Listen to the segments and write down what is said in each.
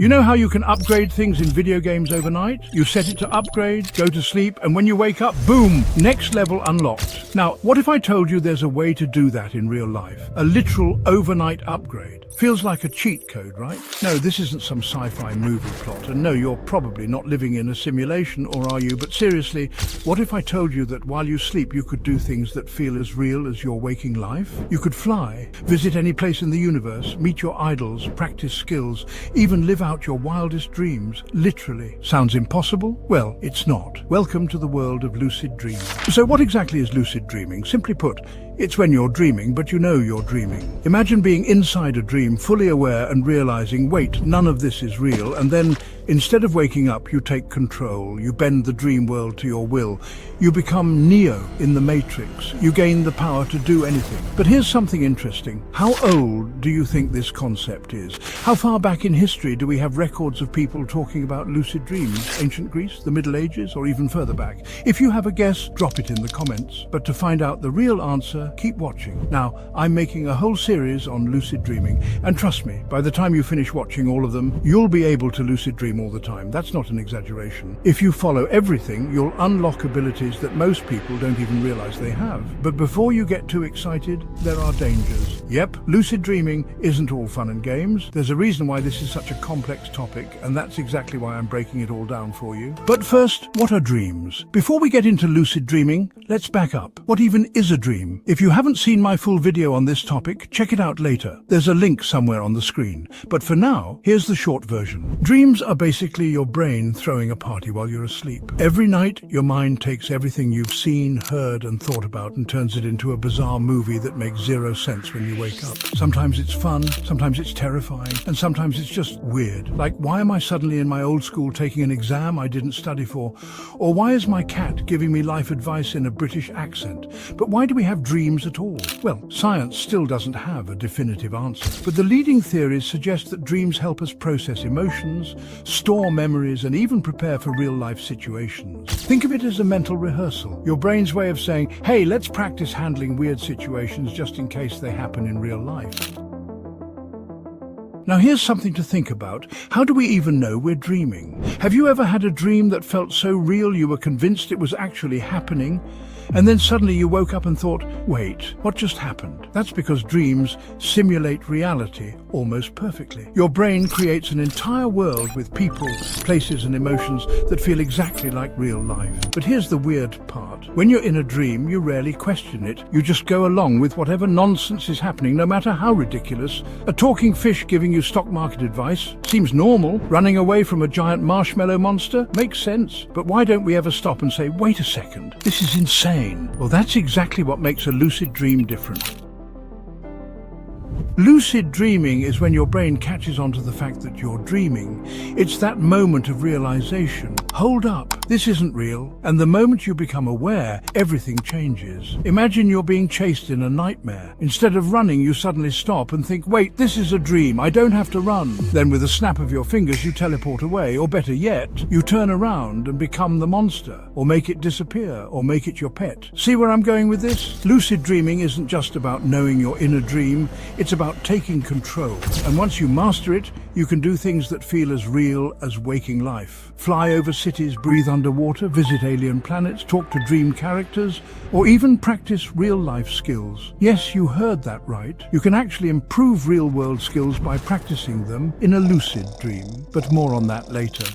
You know how you can upgrade things in video games overnight? You set it to upgrade, go to sleep, and when you wake up, boom, next level unlocked. Now, what if I told you there's a way to do that in real life? A literal overnight upgrade. Feels like a cheat code, right? No, this isn't some sci-fi movie plot, and no, you're probably not living in a simulation, or are you? But seriously, what if I told you that while you sleep you could do things that feel as real as your waking life? You could fly, visit any place in the universe, meet your idols, practice skills, even live out your wildest dreams, literally. Sounds impossible? Well, it's not. Welcome to the world of lucid dreaming. So what exactly is lucid dreaming? Simply put, it's when you're dreaming, but you know you're dreaming. Imagine being inside a dream, fully aware and realizing, wait, none of this is real, and then, instead of waking up, you take control. You bend the dream world to your will. You become Neo in the Matrix. You gain the power to do anything. But here's something interesting. How old do you think this concept is? How far back in history do we have records of people talking about lucid dreams? Ancient Greece, the Middle Ages, or even further back? If you have a guess, drop it in the comments. But to find out the real answer, keep watching. Now, I'm making a whole series on lucid dreaming, and trust me, by the time you finish watching all of them, you'll be able to lucid dream all the time. That's not an exaggeration. If you follow everything, you'll unlock abilities that most people don't even realize they have. But before you get too excited, there are dangers. Yep, lucid dreaming isn't all fun and games. There's a reason why this is such a complex topic, and that's exactly why I'm breaking it all down for you. But first, what are dreams? Before we get into lucid dreaming, let's back up. What even is a dream? If you haven't seen my full video on this topic, check it out later. There's a link somewhere on the screen. But for now, here's the short version. Dreams are basically your brain throwing a party while you're asleep. Every night, your mind takes everything you've seen, heard, and thought about and turns it into a bizarre movie that makes zero sense when you wake up. Sometimes it's fun, sometimes it's terrifying, and sometimes it's just weird. Like, why am I suddenly in my old school taking an exam I didn't study for? Or why is my cat giving me life advice in a British accent? But why do we have dreams at all? Well, science still doesn't have a definitive answer, but the leading theories suggest that dreams help us process emotions, store memories, and even prepare for real-life situations. Think of it as a mental rehearsal, your brain's way of saying, hey, let's practice handling weird situations just in case they happen in real life. Now here's something to think about. How do we even know we're dreaming? Have you ever had a dream that felt so real you were convinced it was actually happening? And then suddenly you woke up and thought, wait, what just happened? That's because dreams simulate reality almost perfectly. Your brain creates an entire world with people, places, and emotions that feel exactly like real life. But here's the weird part. When you're in a dream, you rarely question it. You just go along with whatever nonsense is happening, no matter how ridiculous. A talking fish giving you stock market advice seems normal. Running away from a giant marshmallow monster makes sense. But why don't we ever stop and say, wait a second, this is insane? Well, that's exactly what makes a lucid dream different. Lucid dreaming is when your brain catches on to the fact that you're dreaming. It's that moment of realization. Hold up, this isn't real. And the moment you become aware, everything changes. Imagine you're being chased in a nightmare. Instead of running, you suddenly stop and think, wait, this is a dream, I don't have to run. Then with a snap of your fingers, you teleport away, or better yet, you turn around and become the monster, or make it disappear, or make it your pet. See where I'm going with this? Lucid dreaming isn't just about knowing your inner dream, it's about taking control. And once you master it, you can do things that feel as real as waking life. Fly over cities, breathe underwater, visit alien planets, talk to dream characters, or even practice real-life skills. Yes, you heard that right. You can actually improve real-world skills by practicing them in a lucid dream. But more on that later.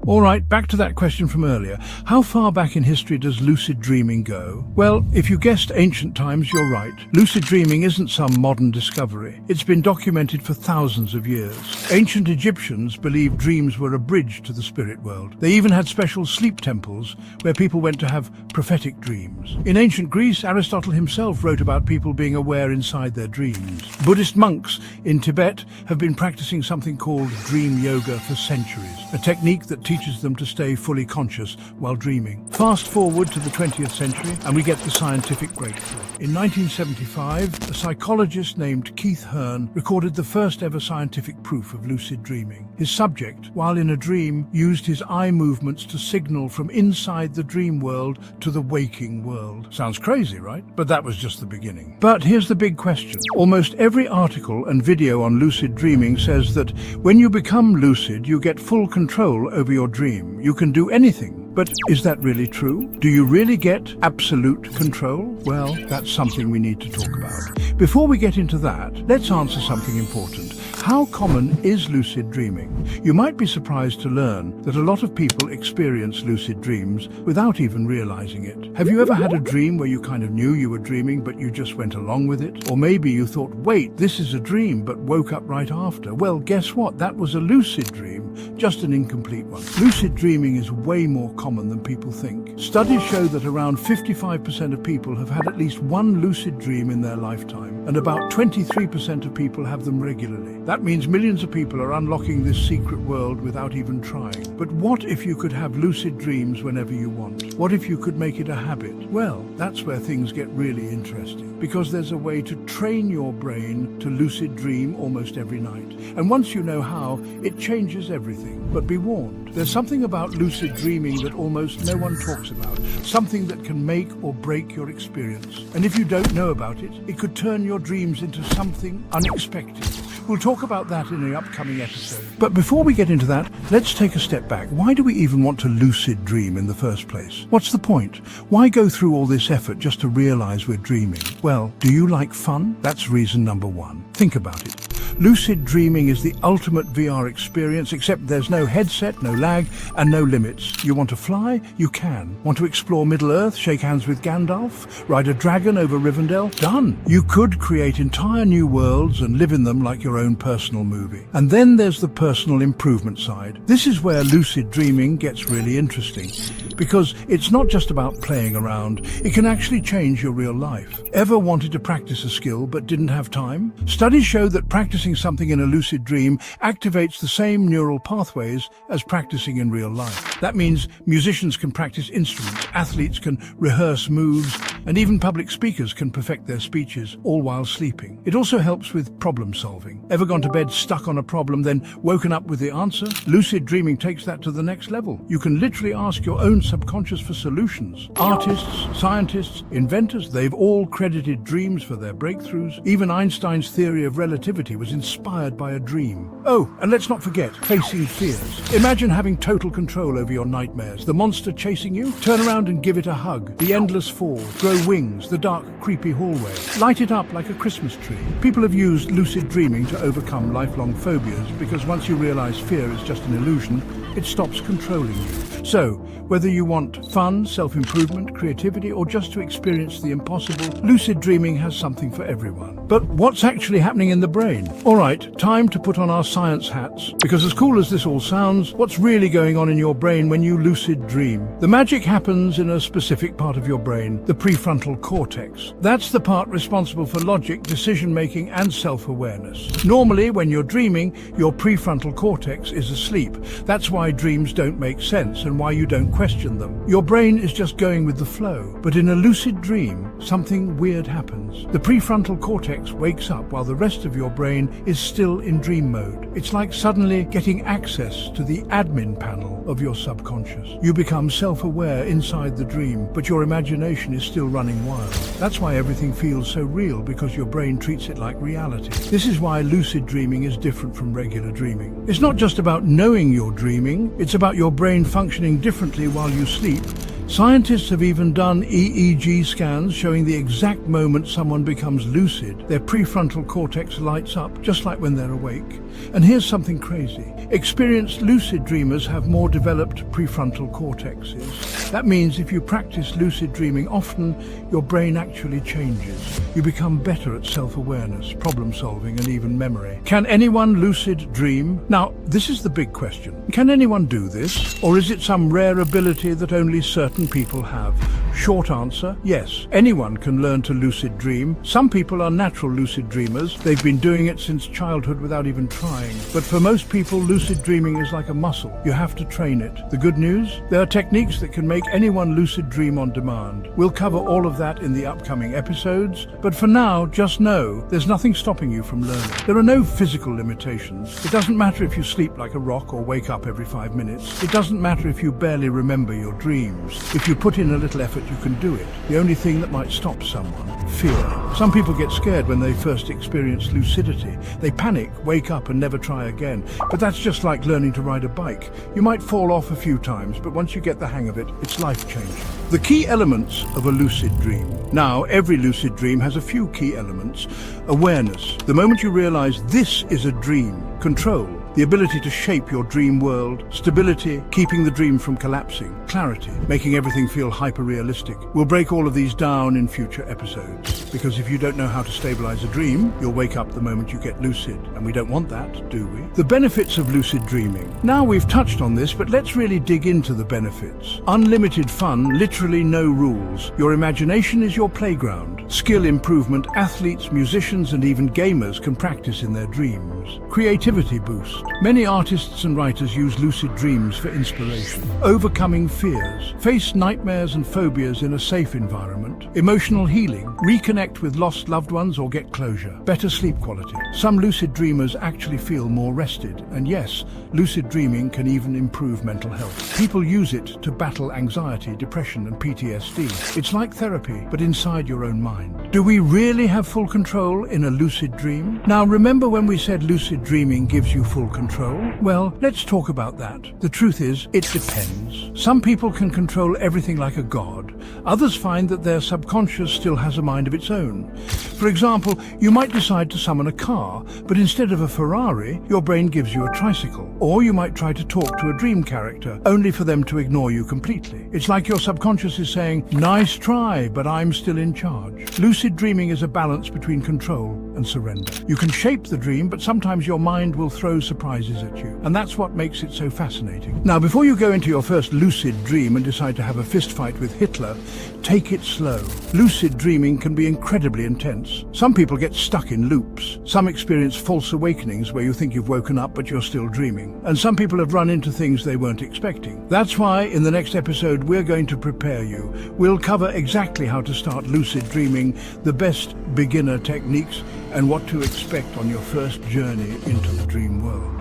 All right, back to that question from earlier. How far back in history does lucid dreaming go? Well, if you guessed ancient times, you're right. Lucid dreaming isn't some modern discovery. It's been documented for thousands of years. Ancient Egyptians believed dreams were a bridge to the spirit world. They even had special sleep temples where people went to have prophetic dreams. In ancient Greece, Aristotle himself wrote about people being aware inside their dreams. Buddhist monks in Tibet have been practicing something called dream yoga for centuries, a technique that teaches them to stay fully conscious while dreaming. Fast forward to the 20th century and we get the scientific breakthrough. In 1975, a psychologist named Keith Hearn recorded the first ever scientific proof of lucid dreaming. His subject, while in a dream, used his eye movements to signal from inside the dream world to the waking world. Sounds crazy, right? But that was just the beginning. But here's the big question. Almost every article and video on lucid dreaming says that when you become lucid, you get full control over your dream. You can do anything. But is that really true? Do you really get absolute control? Well, that's something we need to talk about. Before we get into that, let's answer something important. How common is lucid dreaming? You might be surprised to learn that a lot of people experience lucid dreams without even realizing it. Have you ever had a dream where you kind of knew you were dreaming but you just went along with it? Or maybe you thought, wait, this is a dream, but woke up right after. Well, guess what? That was a lucid dream, just an incomplete one. Lucid dreaming is way more common than people think. Studies show that around 55% of people have had at least one lucid dream in their lifetime, and about 23% of people have them regularly. That means millions of people are unlocking this secret world without even trying. But what if you could have lucid dreams whenever you want? What if you could make it a habit? Well, that's where things get really interesting, because there's a way to train your brain to lucid dream almost every night. And once you know how, it changes everything. But be warned, there's something about lucid dreaming that almost no one talks about, something that can make or break your experience. And if you don't know about it, it could turn your dreams into something unexpected. We'll talk about that in the upcoming episode. But before we get into that, let's take a step back. Why do we even want to lucid dream in the first place? What's the point? Why go through all this effort just to realize we're dreaming? Well, do you like fun? That's reason number one. Think about it. Lucid dreaming is the ultimate VR experience, except there's no headset, no lag, and no limits. You want to fly? You can. Want to explore Middle-earth, shake hands with Gandalf, ride a dragon over Rivendell? Done! You could create entire new worlds and live in them like your own personal movie. And then there's the personal improvement side. This is where lucid dreaming gets really interesting, because it's not just about playing around. It can actually change your real life. Ever wanted to practice a skill but didn't have time? Studies show that practicing something in a lucid dream activates the same neural pathways as practicing in real life. That means musicians can practice instruments, athletes can rehearse moves, and even public speakers can perfect their speeches, all while sleeping. It also helps with problem solving. Ever gone to bed stuck on a problem, then woken up with the answer? Lucid dreaming takes that to the next level. You can literally ask your own subconscious for solutions. Artists, scientists, inventors, they've all credited dreams for their breakthroughs. Even Einstein's theory of relativity was inspired by a dream. Oh, and let's not forget, facing fears. Imagine having total control over your nightmares. The monster chasing you? Turn around and give it a hug. The endless fall, grow wings, the dark, creepy hallway. Light it up like a Christmas tree. People have used lucid dreaming to overcome lifelong phobias, because once you realize fear is just an illusion, it stops controlling you. So, whether you want fun, self-improvement, creativity, or just to experience the impossible, lucid dreaming has something for everyone. But what's actually happening in the brain? All right, time to put on our science hats, because as cool as this all sounds, what's really going on in your brain when you lucid dream? The magic happens in a specific part of your brain, the prefrontal cortex. That's the part responsible for logic, decision-making, and self-awareness. Normally, when you're dreaming, your prefrontal cortex is asleep. That's why dreams don't make sense and why you don't question them. Your brain is just going with the flow. But in a lucid dream, something weird happens. The prefrontal cortex wakes up while the rest of your brain is still in dream mode. It's like suddenly getting access to the admin panel of your subconscious. You become self-aware inside the dream, but your imagination is still running wild. That's why everything feels so real, because your brain treats it like reality. This is why lucid dreaming is different from regular dreaming. It's not just about knowing you're dreaming, it's about your brain functioning differently while you sleep. Scientists have even done EEG scans showing the exact moment someone becomes lucid. Their prefrontal cortex lights up, just like when they're awake. And here's something crazy. Experienced lucid dreamers have more developed prefrontal cortexes. That means if you practice lucid dreaming often, your brain actually changes. You become better at self-awareness, problem solving, and even memory. Can anyone lucid dream? Now, this is the big question. Can anyone do this? Or is it some rare ability that only certain people have? Short answer, yes. Anyone can learn to lucid dream. Some people are natural lucid dreamers. They've been doing it since childhood without even trying. But for most people, lucid dreaming is like a muscle. You have to train it. The good news? There are techniques that can make anyone lucid dream on demand. We'll cover all of that in the upcoming episodes. But for now, just know there's nothing stopping you from learning. There are no physical limitations. It doesn't matter if you sleep like a rock or wake up every 5 minutes. It doesn't matter if you barely remember your dreams. If you put in a little effort, you can do it. The only thing that might stop someone: fear. Some people get scared when they first experience lucidity. They panic, wake up and never try again. But that's just like learning to ride a bike. You might fall off a few times, but once you get the hang of it, it's life-changing. The key elements of a lucid dream. Now, every lucid dream has a few key elements. Awareness. The moment you realize this is a dream. Control. The ability to shape your dream world. Stability, keeping the dream from collapsing. Clarity, making everything feel hyper-realistic. We'll break all of these down in future episodes, because if you don't know how to stabilize a dream, you'll wake up the moment you get lucid, and we don't want that, do we? The benefits of lucid dreaming. Now we've touched on this, but let's really dig into the benefits. Unlimited fun, literally no rules. Your imagination is your playground. Skill improvement, athletes, musicians, and even gamers can practice in their dreams. Creativity boost. Many artists and writers use lucid dreams for inspiration. Overcoming fears. Face nightmares and phobias in a safe environment. Emotional healing. Reconnect with lost loved ones or get closure. Better sleep quality. Some lucid dreamers actually feel more rested. And yes, lucid dreaming can even improve mental health. People use it to battle anxiety, depression, and PTSD. It's like therapy, but inside your own mind. Do we really have full control in a lucid dream? Now, remember when we said lucid dreaming gives you full control? Well, let's talk about that. The truth is, it depends. Some people can control everything like a god. Others find that their subconscious still has a mind of its own. For example, you might decide to summon a car, but instead of a Ferrari, your brain gives you a tricycle. Or you might try to talk to a dream character, only for them to ignore you completely. It's like your subconscious is saying, "Nice try, but I'm still in charge." Lucid dreaming is a balance between control and surrender. You can shape the dream, but sometimes your mind will throw surprises at you. And that's what makes it so fascinating. Now, before you go into your first lucid dream and decide to have a fist fight with Hitler, take it slow. Lucid dreaming can be incredibly intense. Some people get stuck in loops. Some experience false awakenings where you think you've woken up but you're still dreaming. And some people have run into things they weren't expecting. That's why in the next episode we're going to prepare you. We'll cover exactly how to start lucid dreaming, the best beginner techniques, and what to expect on your first journey into the dream world.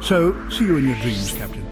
So, see you in your dreams, Captain.